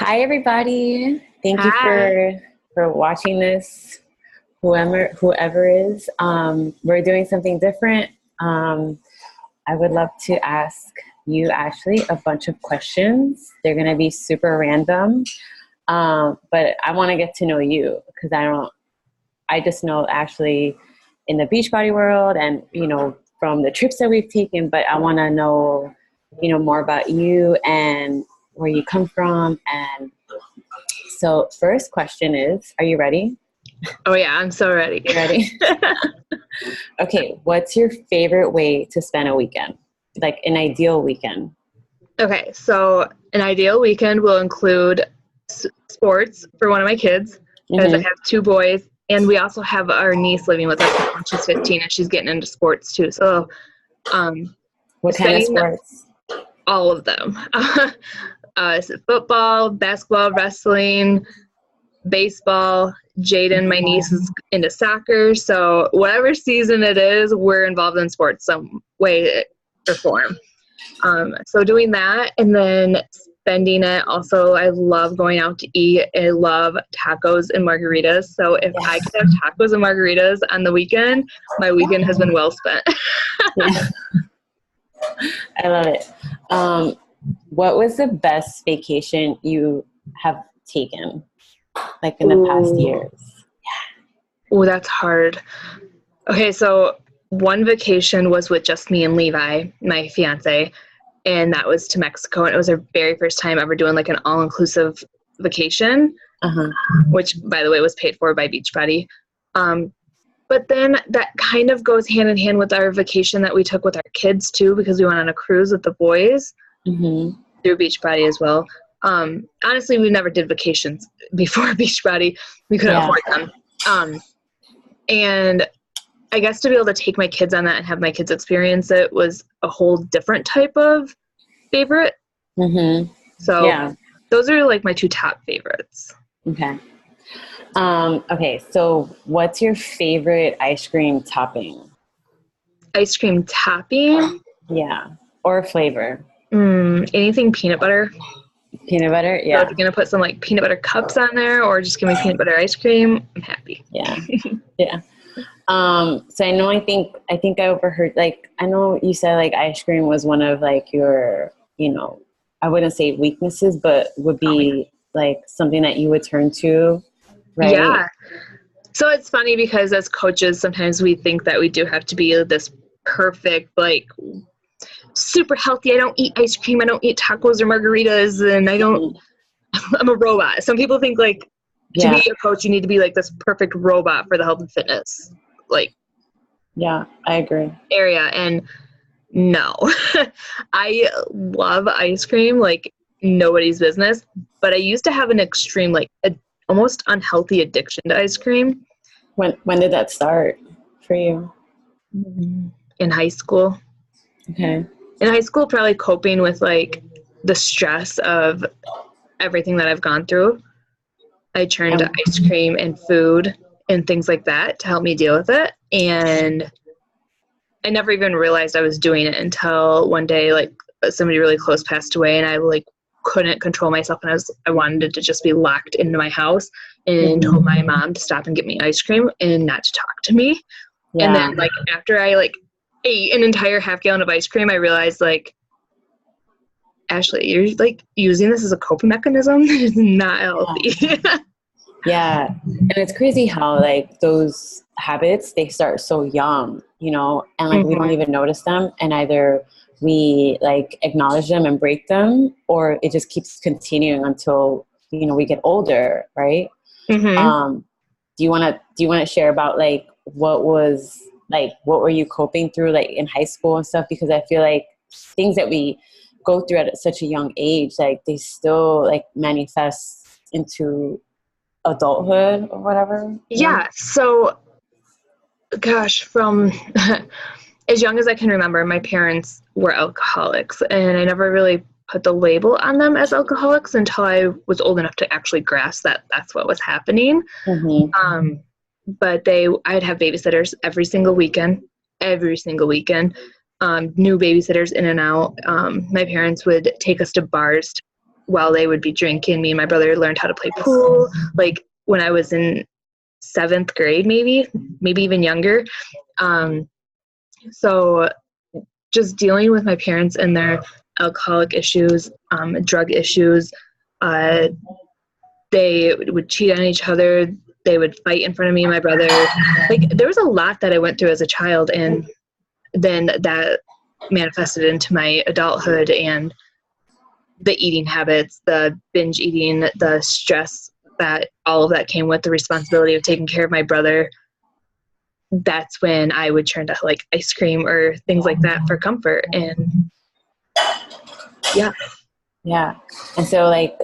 Hi, everybody. Thank you Hi. for watching this. Whoever is, we're doing something different. I would love to ask you, Ashley, a bunch of questions. They're going to be super random, but I want to get to know you because I just know Ashley in the Beachbody world, and from the trips that we've taken. But I want to know, more about you and where you come from. And so, first question is, are you ready? Oh yeah, I'm so ready. You ready? Okay, what's your favorite way to spend a weekend? Like an ideal weekend? Okay, so an ideal weekend will include sports for one of my kids because I Mm-hmm. have two boys, and we also have our niece living with us now. She's 15 and she's getting into sports too. So, What kind of spending sports? all of them. Football, basketball, wrestling, baseball. Jaden, my niece, is into soccer. So whatever season it is, we're involved in sports some way or form. So doing that and then spending it. Also, I love going out to eat. I love tacos and margaritas. So if I Yes. could have tacos and margaritas on the weekend, my weekend has been well spent. Yeah, I love it. What was the best vacation you have taken, like in the past Ooh, years? ooh, that's hard. Okay, so one vacation was with just me and Levi, my fiance, and that was to Mexico. And it was our very first time ever doing like an all-inclusive vacation, Uh-huh. which, by the way, was paid for by Beachbody. But then that kind of goes hand in hand with our vacation that we took with our kids too, because we went on a cruise with the boys Mm-hmm. through Beachbody as well. Honestly, we never did vacations before Beachbody. We couldn't Yeah. afford them. And I guess to be able to take my kids on that and have my kids experience it was a whole different type of favorite. Mm-hmm. So Yeah. those are like my two top favorites. Okay. Okay, so what's your favorite ice cream topping? Ice cream topping, Yeah. Or flavor? anything peanut butter. Peanut butter? So if Yeah. you're going to put some like peanut butter cups on there or just give me peanut butter ice cream, I'm happy. Yeah. Yeah. So I think I overheard, like, I know you said like ice cream was one of like your, I wouldn't say weaknesses, but would Oh, yeah. be like something that you would turn to, right? Yeah. So it's funny because as coaches, sometimes we think that we do have to be this perfect, like super healthy. I don't eat ice cream. I don't eat tacos or margaritas, and Mhm. I'm a robot. Some people think like to Yeah. be a coach, you need to be like this perfect robot for the health and fitness like Yeah, I agree. area. And no, I love ice cream like nobody's business. But I used to have an extreme, like almost unhealthy addiction to ice cream When did that start for you? in high school. Okay. In high school, probably coping with like the stress of everything that I've gone through. I turned to Um, ice cream and food and things like that to help me deal with it. And I never even realized I was doing it until one day, like somebody really close passed away, and I like couldn't control myself, and I wanted it to just be locked into my house, and told mhm. my mom to stop and get me ice cream and not to talk to me. And then Yeah. like after I like ate an entire half gallon of ice cream, I realized like, Ashley, you're like using this as a coping mechanism. It's not healthy. Yeah. And it's crazy how like those habits, they start so young, and like we don't Mhm. even notice them, and either we like acknowledge them and break them, or it just keeps continuing until, we get older, right? Mhm. Um, do you want to share about like what were you coping through like in high school and stuff? Because I feel like things that we go through at such a young age, like they still like manifest into adulthood or whatever. Yeah. So, gosh, from as young as I can remember, my parents were alcoholics, and I never really put the label on them as alcoholics until I was old enough to actually grasp that that's what was happening. Mm-hmm. Um, but I'd have babysitters every single weekend, new babysitters in and out. My parents would take us to bars while they would be drinking, me and my brother learned how to play pool, like when I was in 7th grade, maybe even younger. So just dealing with my parents and their alcoholic issues, drug issues, they would cheat on each other. They would fight in front of me and my brother. Like, there was a lot that I went through as a child, and then that manifested into my adulthood and the eating habits, the binge eating, the stress that all of that came with, the responsibility of taking care of my brother. That's when I would turn to like ice cream or things like that for comfort. And yeah. And so like,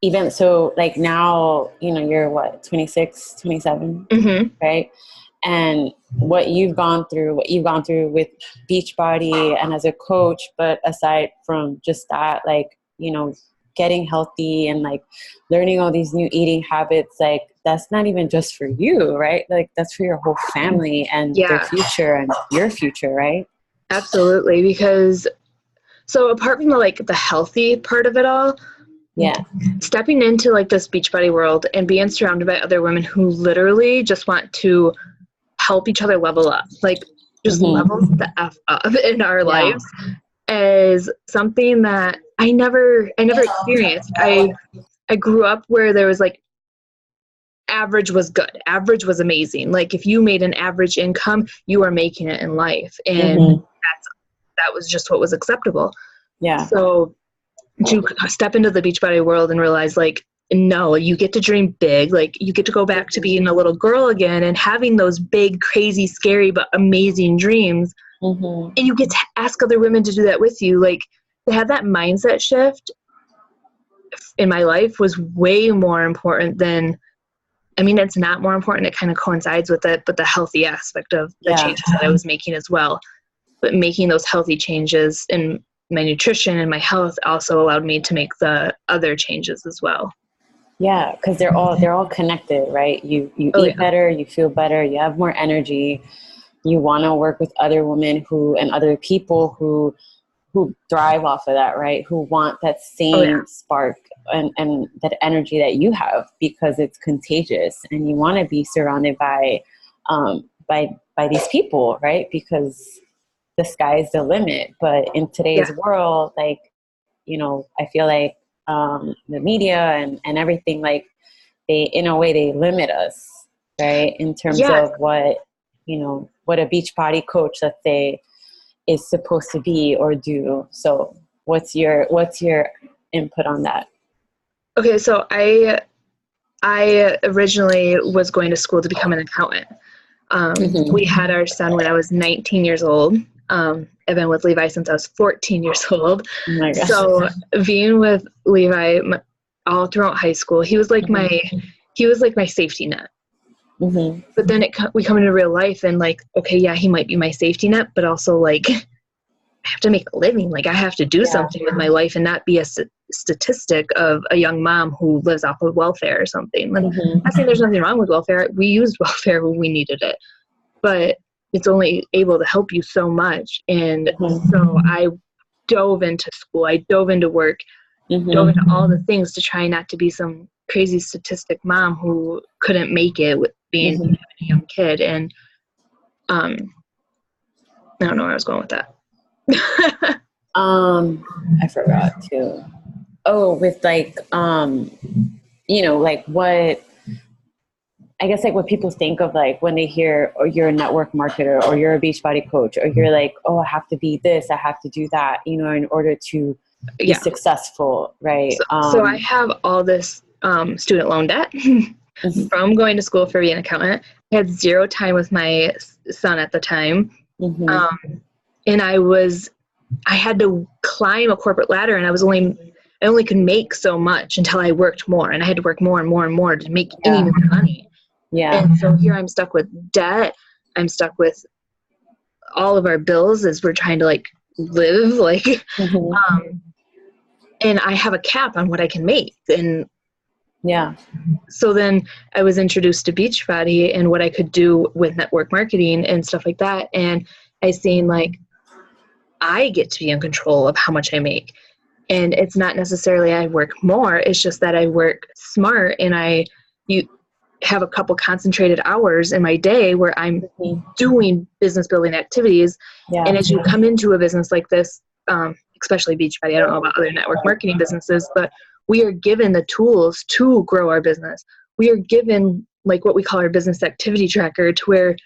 even so, like now, you know, you're what, 26, 27, right? And what you've gone through with Beachbody and as a coach, but aside from just that, like, you know, getting healthy and like learning all these new eating habits, like that's not even just for you, right? Like that's for your whole family and their future and your future, right? Absolutely. Because so apart from the healthy part of it all, stepping into like this Beachbody world and being surrounded by other women who literally just want to help each other level up, like just level the F up in our lives, is something that I never experienced. I grew up where there was like average was good, average was amazing. Like if you made an average income, you were making it in life, and that was just what was acceptable. So to step into the Beachbody world and realize like, no, you get to dream big. Like you get to go back to being a little girl again and having those big, crazy, scary, but amazing dreams. And you get to ask other women to do that with you. Like to have that mindset shift in my life was way more important than, I mean, it's not more important. It kind of coincides with it, but the healthy aspect of the changes that I was making as well. But making those healthy changes in my nutrition and my health also allowed me to make the other changes as well. Yeah, because they're all connected, right? You eat better, you feel better, you have more energy. You want to work with other women and other people who thrive off of that, right? Who want that same spark and that energy that you have, because it's contagious, and you want to be surrounded by these people, right? Because the sky's the limit. But in today's world, like, you know, I feel like the media and everything, like in a way they limit us, right? In terms of what, you know, what a Beachbody coach, let's say, is supposed to be or do. So what's your input on that? Okay, so I originally was going to school to become an accountant. We had our son when I was 19 years old. I've been with Levi since I was 14 years old. Oh my gosh. So being with Levi all throughout high school, he was like my safety net. But then we come into real life and like, okay, yeah, he might be my safety net, but also like I have to make a living. Like I have to do something with my life and not be a statistic of a young mom who lives off of welfare or something. Like, I say there's nothing wrong with welfare. We used welfare when we needed it, but it's only able to help you so much. And so I dove into school. I dove into work, dove into all the things to try not to be some crazy statistic mom who couldn't make it with being a young kid. And I don't know where I was going with that. I forgot too. Oh, with like, you know, like what, I guess like what people think of like when they hear, or you're a network marketer, or you're a Beachbody coach, or you're like, oh, I have to be this, I have to do that, you know, in order to be successful, right? So I have all this student loan debt from going to school for being an accountant. I had 0 time with my son at the time. And I had to climb a corporate ladder, and I only could make so much until I worked more, and I had to work more and more and more to make any more money. And so here I'm stuck with debt. I'm stuck with all of our bills as we're trying to like live, like, and I have a cap on what I can make. And so then I was introduced to Beachbody and what I could do with network marketing and stuff like that. And I seen like, I get to be in control of how much I make. And it's not necessarily I work more, it's just that I work smart, and you have a couple concentrated hours in my day where I'm doing business building activities. Yeah. And as you come into a business like this, especially Beachbody, I don't know about other network marketing businesses, but we are given the tools to grow our business. We are given like what we call our business activity tracker, to where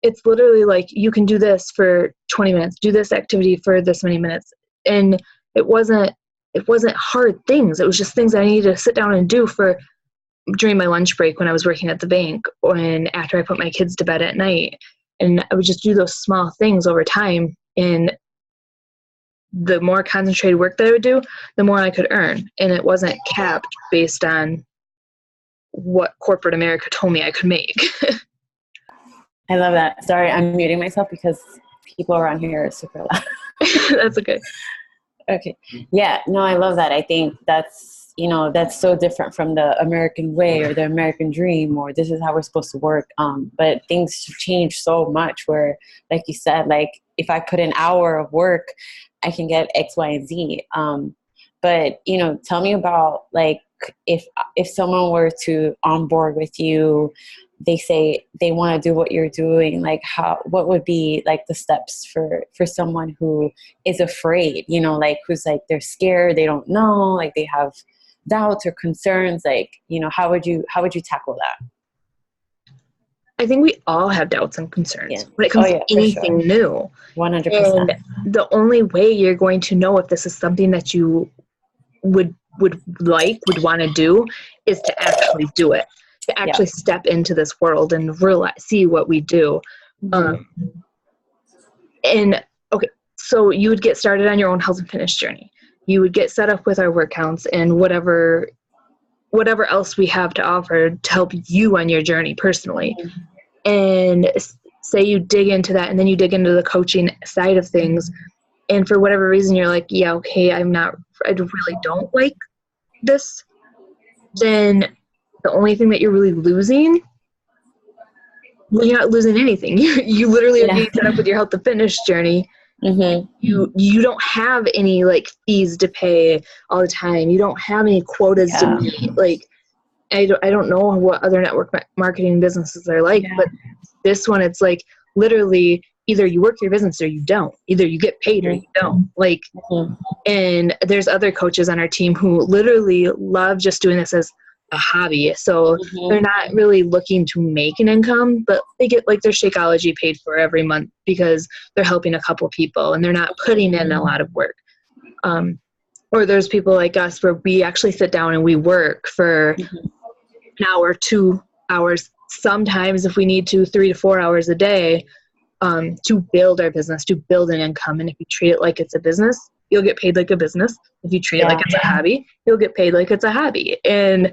it's literally like, you can do this for 20 minutes, do this activity for this many minutes. And it wasn't hard things. It was just things I needed to sit down and do during my lunch break when I was working at the bank, and after I put my kids to bed at night. And I would just do those small things over time. And the more concentrated work that I would do, the more I could earn. And it wasn't capped based on what corporate America told me I could make. I love that. Sorry, I'm muting myself because people around here are super loud. That's okay. Okay. Yeah, no, I love that. I think that's so different from the American way or the American dream, or this is how we're supposed to work. But things change so much where, like you said, like if I put an hour of work, I can get X, Y, and Z. But, tell me about like, if someone were to onboard with you, they say they want to do what you're doing, like what would be like the steps for someone who is afraid, like who's like, they're scared, they don't know, like they have doubts or concerns, like, how would you tackle that? I think we all have doubts and concerns when it comes to anything new. 100%. And the only way you're going to know if this is something that you would want to do is to actually do it, to actually step into this world and see what we do. And okay, so you would get started on your own health and fitness journey. You would get set up with our work counts and whatever else we have to offer to help you on your journey personally. And say you dig into that, and then you dig into the coaching side of things, and for whatever reason you're like, yeah, okay, I really don't like this, then the only thing that you're really losing, well, you're not losing anything. You literally are getting set up with your health and fitness journey. Mm-hmm. You don't have any like fees to pay all the time. You don't have any quotas to meet. Like, I don't know what other network marketing businesses are like, but this one, it's like literally either you work your business or you don't. Either you get paid or you don't. Like, and there's other coaches on our team who literally love just doing this as a hobby. So they're not really looking to make an income, but they get like their Shakeology paid for every month because they're helping a couple people and they're not putting in a lot of work. Or there's people like us where we actually sit down and we work for an hour, 2 hours, sometimes if we need to, 3 to 4 hours a day, to build our business, to build an income. And if you treat it like it's a business, you'll get paid like a business. If you treat it like it's a hobby, you'll get paid like it's a hobby. And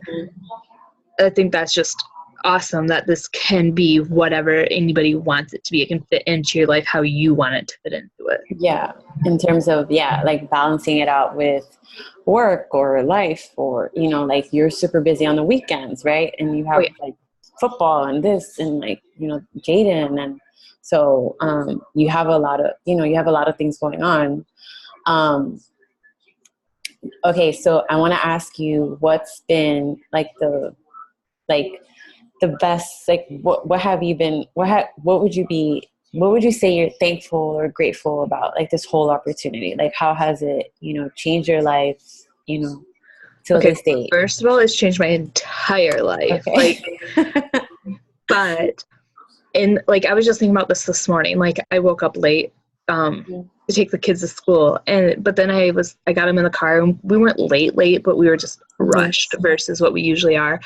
I think that's just awesome that this can be whatever anybody wants it to be. It can fit into your life how you want it to fit into it. Yeah. In terms of, like balancing it out with work or life, or, like you're super busy on the weekends, right? And you have like football and this and like, Jaden. And so you have a lot of things going on. Okay, so I want to ask you, what's been like the best, like what would you say you're thankful or grateful about, like this whole opportunity? Like how has it, changed your life, till this date? First of all, it's changed my entire life. Okay. But I was just thinking about this morning. Like I woke up late to take the kids to school, but then I got them in the car, and we weren't late, but we were just rushed versus what we usually are.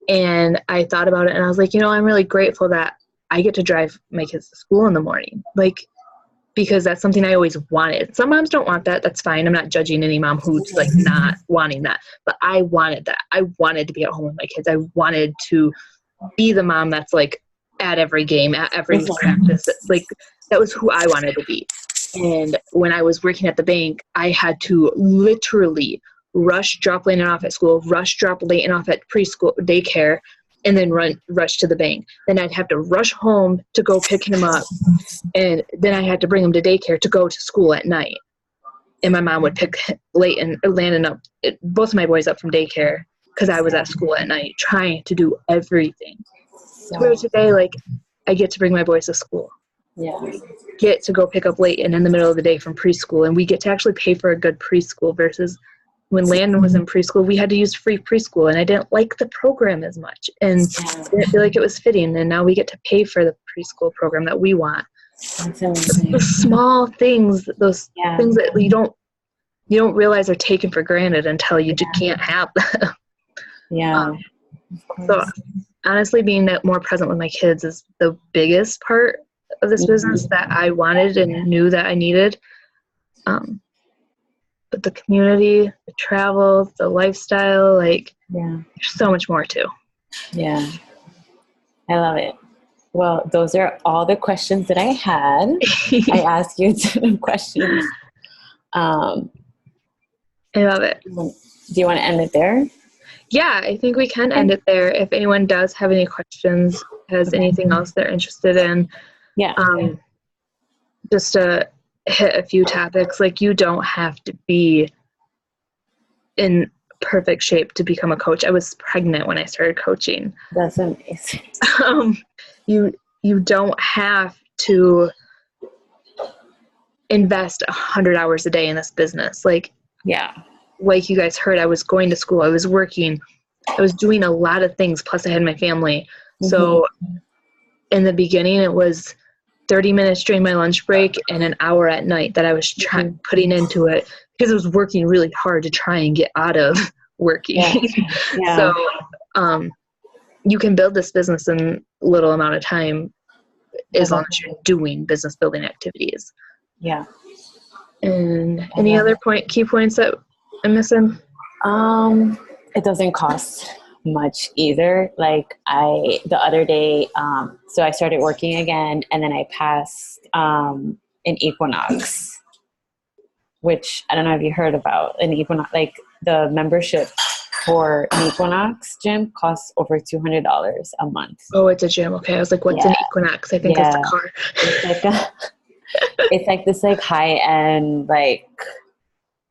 And I thought about it, and I was like, I'm really grateful that I get to drive my kids to school in the morning, like, because that's something I always wanted. Some moms don't want that. That's fine. I'm not judging any mom who's like not wanting that, but I wanted that. I wanted to be at home with my kids. I wanted to be the mom that's like at every game, at every practice. Like that was who I wanted to be. And when I was working at the bank, I had to literally rush, drop Layton off at school, rush, drop Layton off at preschool, daycare, and then rush to the bank. Then I'd have to rush home to go pick him up. And then I had to bring him to daycare to go to school at night. and my mom would pick Landon up, both of my boys up from daycare because I was at school at night trying to do everything. Where today, like, I get to bring my boys to school. Yeah. Get to go pick up Layton in the middle of the day from preschool, and we get to actually pay for a good preschool versus when Landon was in preschool, we had to use free preschool, and I didn't like the program as much, and I didn't feel like it was fitting, and now we get to pay for the preschool program that we want. That's amazing. The small things, those things that you don't realize are taken for granted until you just can't have them. Yeah. So honestly, being more present with my kids is the biggest part of this business that I wanted and knew that I needed. But the community, the travel, the lifestyle, like, there's so much more too. Yeah. I love it. Well, those are all the questions that I had. I asked you some questions. I love it. Do you want to end it there? Yeah, I think we can end it there. If anyone does have any questions, has anything else they're interested in, just to hit a few topics. Like, you don't have to be in perfect shape to become a coach. I was pregnant when I started coaching. That's amazing. You don't have to invest 100 hours a day in this business. Like you guys heard, I was going to school, I was working, I was doing a lot of things, plus I had my family. So in the beginning, it was 30 minutes during my lunch break and an hour at night that I was putting into it, because I was working really hard to try and get out of working. So you can build this business in little amount of time as long as you're doing business building activities. And any other key points that I'm missing? It doesn't cost much either. Like, the other day, so I started working again, and then I passed an Equinox, which I don't know if you heard about. An Equinox, like, the membership for an Equinox gym costs over $200 a month. Oh, it's a gym. Okay, I was like, what's an Equinox? I think it's a car. It's like it's like this, like, high-end, like,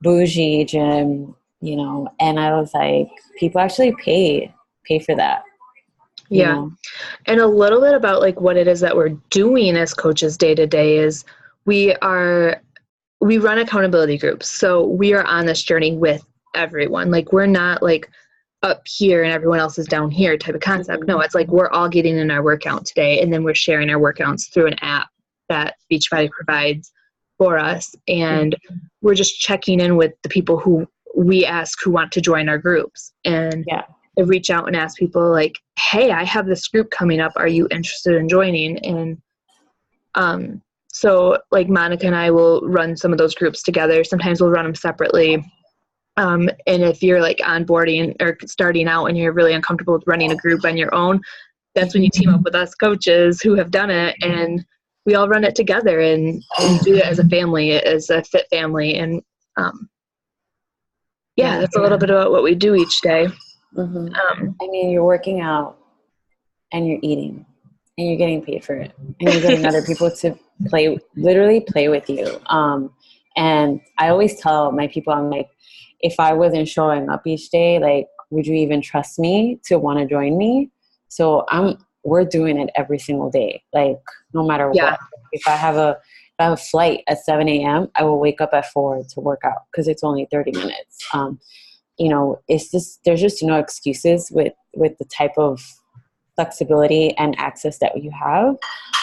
bougie gym, you know. And I was like, people actually pay for that. You know? And a little bit about, like, what it is that we're doing as coaches day to day is we run accountability groups. So we are on this journey with everyone. Like, we're not like up here and everyone else is down here type of concept. No, it's like we're all getting in our workout today, and then we're sharing our workouts through an app that Beachbody provides for us. And we're just checking in with the people who we ask who want to join our groups. And I reach out and ask people, like, hey, I have this group coming up. Are you interested in joining? And so, like, Monica and I will run some of those groups together. Sometimes we'll run them separately. And if you're, like, onboarding or starting out and you're really uncomfortable with running a group on your own, that's when you team up with us coaches who have done it, and we all run it together and do it as a family, as a fit family. And that's a little bit about what we do each day. I mean, you're working out and you're eating and you're getting paid for it, and you're getting other people to literally play with you. And I always tell my people, I'm like, if I wasn't showing up each day, like, would you even trust me to want to join me? So we're doing it every single day, like, no matter what. If I have a flight at 7 a.m., I will wake up at 4 to work out because it's only 30 minutes. You know, there's just no excuses with the type of flexibility and access that you have.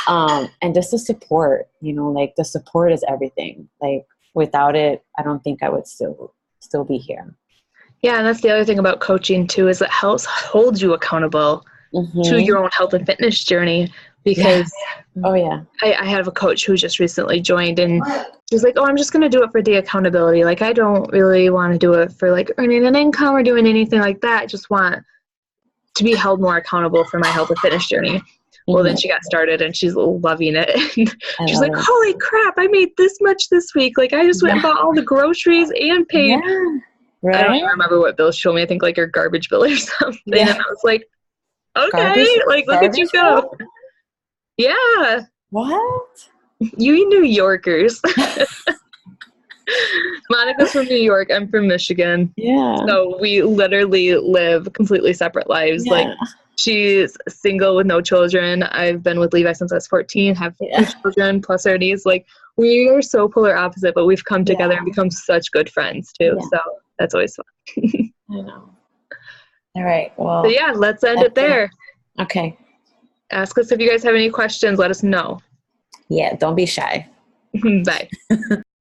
And just the support, you know, like, the support is everything. Like, without it, I don't think I would still be here. Yeah, and that's the other thing about coaching too, is it helps hold you accountable to your own health and fitness journey. Because I have a coach who just recently joined, and she's like, oh, I'm just going to do it for the accountability. Like, I don't really want to do it for, like, earning an income or doing anything like that. I just want to be held more accountable for my health and fitness journey. Well, then she got started and she's loving it. And she's like, holy crap, I made this much this week. Like, I just went and bought all the groceries and paid. I don't even remember what bill she told me. I think, like, her garbage bill or something. And I was like, okay, like, look at you go. Yeah. What? You New Yorkers. Monica's from New York. I'm from Michigan. Yeah. So we literally live completely separate lives. Yeah. Like, she's single with no children. I've been with Levi since I was 14, have 2 children plus our niece. Like, we are so polar opposite, but we've come together and become such good friends too. Yeah. So that's always fun. I know. All right. Well, So yeah, let's end it there. Okay. Ask us if you guys have any questions. Let us know. Yeah. Don't be shy. Bye.